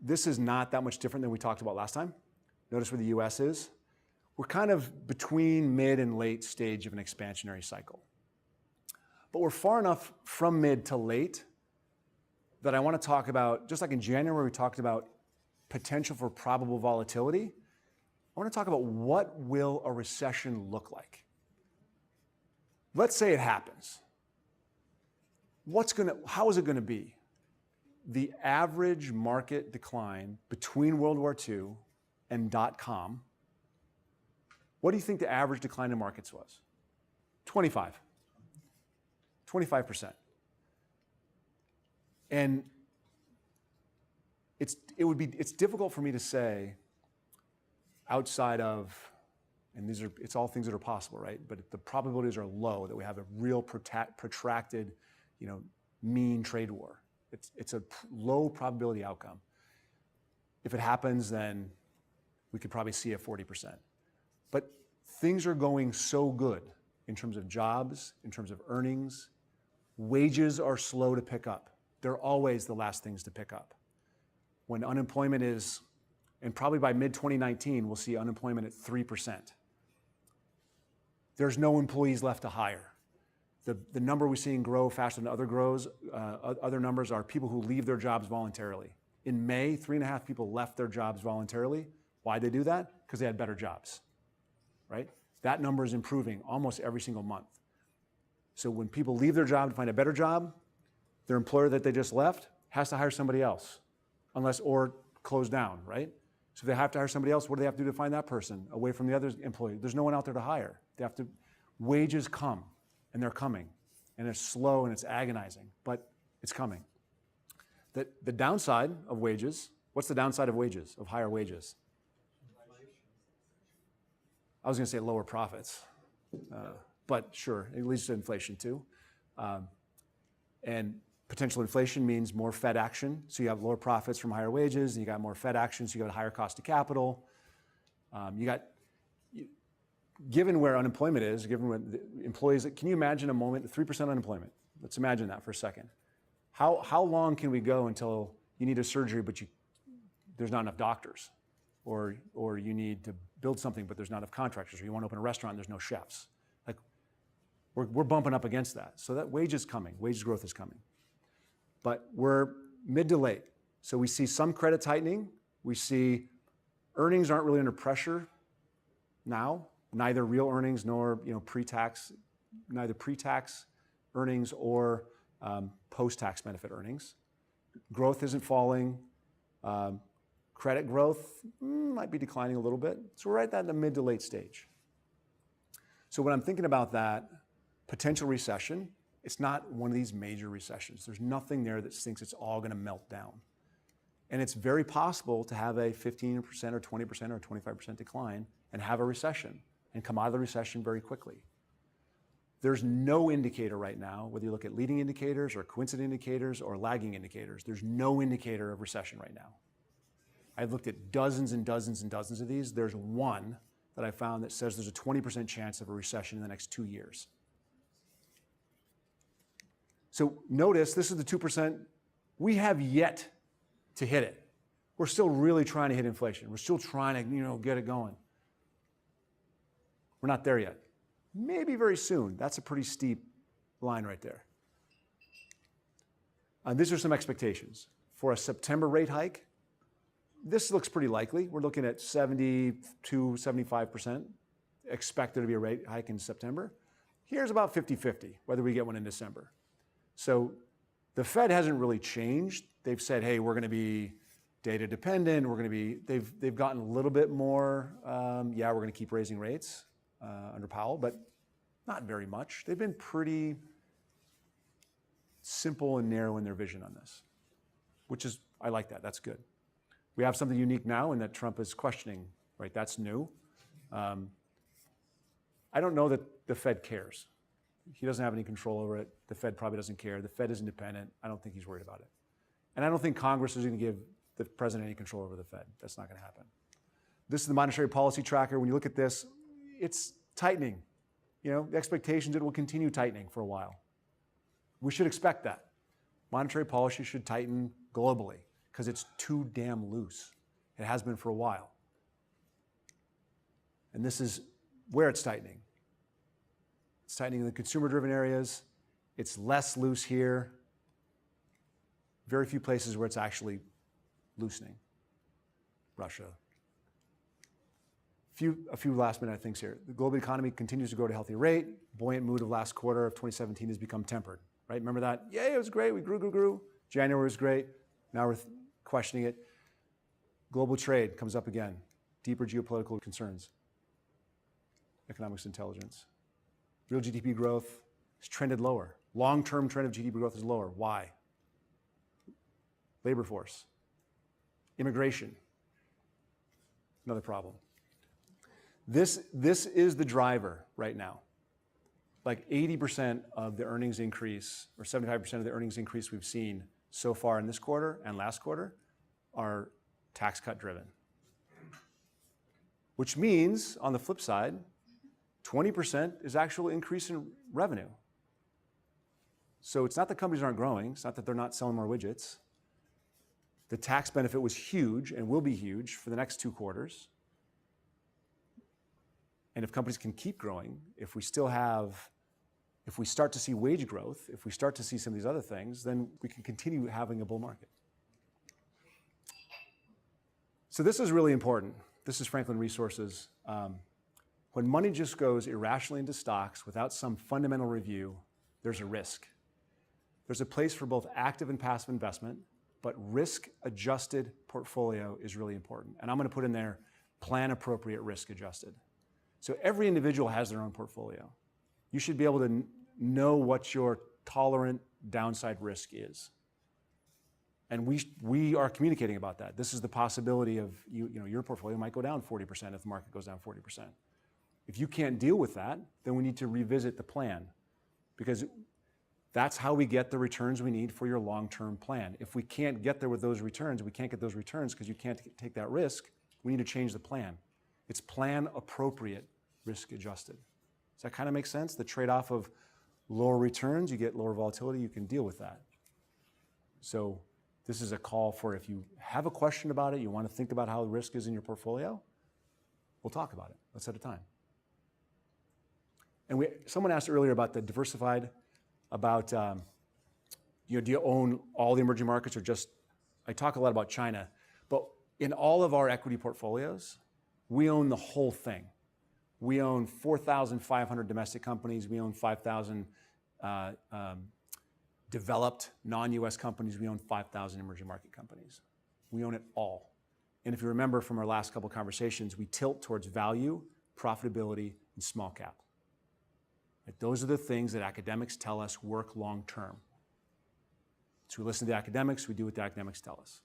this is not that much different than we talked about last time. Notice where the US is. We're kind of between mid and late stage of an expansionary cycle. But we're far enough from mid to late that I want to talk about, just like in January we talked about potential for probable volatility, I want to talk about what will a recession look like. Let's say it happens. How is it going to be? The average market decline between World War II and .com, what do you think the average decline in markets was? 25%. And it's difficult for me to say outside of, and it's all things that are possible, right? But the probabilities are low that we have a real protracted, mean trade war. It's a low probability outcome. If it happens, then we could probably see a 40%. But things are going so good in terms of jobs, in terms of earnings. Wages are slow to pick up. They're always the last things to pick up. When unemployment is, and probably by mid-2019, we'll see unemployment at 3%. There's no employees left to hire. The number we're seeing grow faster than other numbers are people who leave their jobs voluntarily. In May, 3.5 people left their jobs voluntarily. Why'd they do that? Because they had better jobs, right? That number is improving almost every single month. So when people leave their job to find a better job, their employer that they just left has to hire somebody else, or close down, right? So if they have to hire somebody else, what do they have to do to find that person away from the other employee? There's no one out there to hire. Wages come, and they're coming, and it's slow and it's agonizing, but it's coming. The downside of wages, what's the downside of wages, of higher wages? I was going to say lower profits, but sure, it leads to inflation too. And potential inflation means more Fed action, so you have lower profits from higher wages, and you got more Fed action, so you got a higher cost of capital. Given where unemployment is, given what the employees, can you imagine a moment, 3% unemployment? Let's imagine that for a second. How long can we go until you need a surgery, but there's not enough doctors? Or you need to build something, but there's not enough contractors, or you want to open a restaurant, there's no chefs. Like, we're bumping up against that. So that wage growth is coming. But we're mid to late. So we see some credit tightening. We see earnings aren't really under pressure now, neither real earnings nor pre-tax, neither pre-tax earnings or post-tax benefit earnings. Growth isn't falling. Credit growth might be declining a little bit. So we're right at the mid to late stage. So when I'm thinking about that potential recession, it's not one of these major recessions. There's nothing there that thinks it's all going to melt down. And it's very possible to have a 15% or 20% or 25% decline and have a recession and come out of the recession very quickly. There's no indicator right now, whether you look at leading indicators or coincident indicators or lagging indicators, there's no indicator of recession right now. I've looked at dozens and dozens and dozens of these. There's one that I found that says there's a 20% chance of a recession in the next 2 years. So notice, this is the 2%. We have yet to hit it. We're still really trying to hit inflation. We're still trying to, get it going. We're not there yet. Maybe very soon. That's a pretty steep line right there. These are some expectations. For a September rate hike, this looks pretty likely. We're looking at 70 to 75% expect there to be a rate hike in September. Here's about 50-50, whether we get one in December. So the Fed hasn't really changed. They've said, hey, we're going to be data dependent. They've gotten a little bit more, we're going to keep raising rates under Powell, but not very much. They've been pretty simple and narrow in their vision on this, which is, I like that. That's good. We have something unique now in that Trump is questioning, right? That's new. I don't know that the Fed cares. He doesn't have any control over it. The Fed probably doesn't care. The Fed is independent. I don't think he's worried about it. And I don't think Congress is going to give the president any control over the Fed. That's not going to happen. This is the monetary policy tracker. When you look at this, it's tightening. The expectations it will continue tightening for a while. We should expect that. Monetary policy should tighten globally. because it's too damn loose. It has been for a while. And this is where it's tightening. It's tightening in the consumer-driven areas. It's less loose here. Very few places where it's actually loosening. Russia. A few last-minute things here. The global economy continues to grow at a healthy rate. Buoyant mood of last quarter of 2017 has become tempered. Right? Remember that? Yay, it was great. We grew. January was great. Now we're questioning it. Global trade comes up again. Deeper geopolitical concerns. Economics intelligence. Real GDP growth has trended lower. Long-term trend of GDP growth is lower. Why? Labor force. Immigration. Another problem. This is the driver right now. Like 80% of the earnings increase, or 75% of the earnings increase we've seen so far in this quarter and last quarter are tax cut driven. Which means, on the flip side, 20% is actual increase in revenue. So it's not that companies aren't growing, it's not that they're not selling more widgets. The tax benefit was huge and will be huge for the next 2 quarters. And if companies can keep growing, if we start to see wage growth, if we start to see some of these other things, then we can continue having a bull market. So this is really important. This is Franklin Resources. When money just goes irrationally into stocks without some fundamental review, there's a risk. There's a place for both active and passive investment, but risk-adjusted portfolio is really important. And I'm going to put in there plan-appropriate risk-adjusted. So every individual has their own portfolio. You should be able to know what your tolerant downside risk is. And we are communicating about that. This is the possibility of your portfolio might go down 40% if the market goes down 40%. If you can't deal with that, then we need to revisit the plan, because that's how we get the returns we need for your long-term plan. If we can't get there with those returns, we can't get those returns because you can't take that risk, we need to change the plan. It's plan appropriate, risk adjusted. Does that kind of make sense? The trade-off of lower returns, you get lower volatility, you can deal with that. So this is a call for, if you have a question about it, you want to think about how the risk is in your portfolio, we'll talk about it. Let's set a time. And someone asked earlier about the diversified, about do you own all the emerging markets or just, I talk a lot about China, but in all of our equity portfolios, we own the whole thing. We own 4,500 domestic companies. We own 5,000 developed non-US companies. We own 5,000 emerging market companies. We own it all. And if you remember from our last couple of conversations, we tilt towards value, profitability, and small cap. Those are the things that academics tell us work long term. So we listen to the academics, we do what the academics tell us.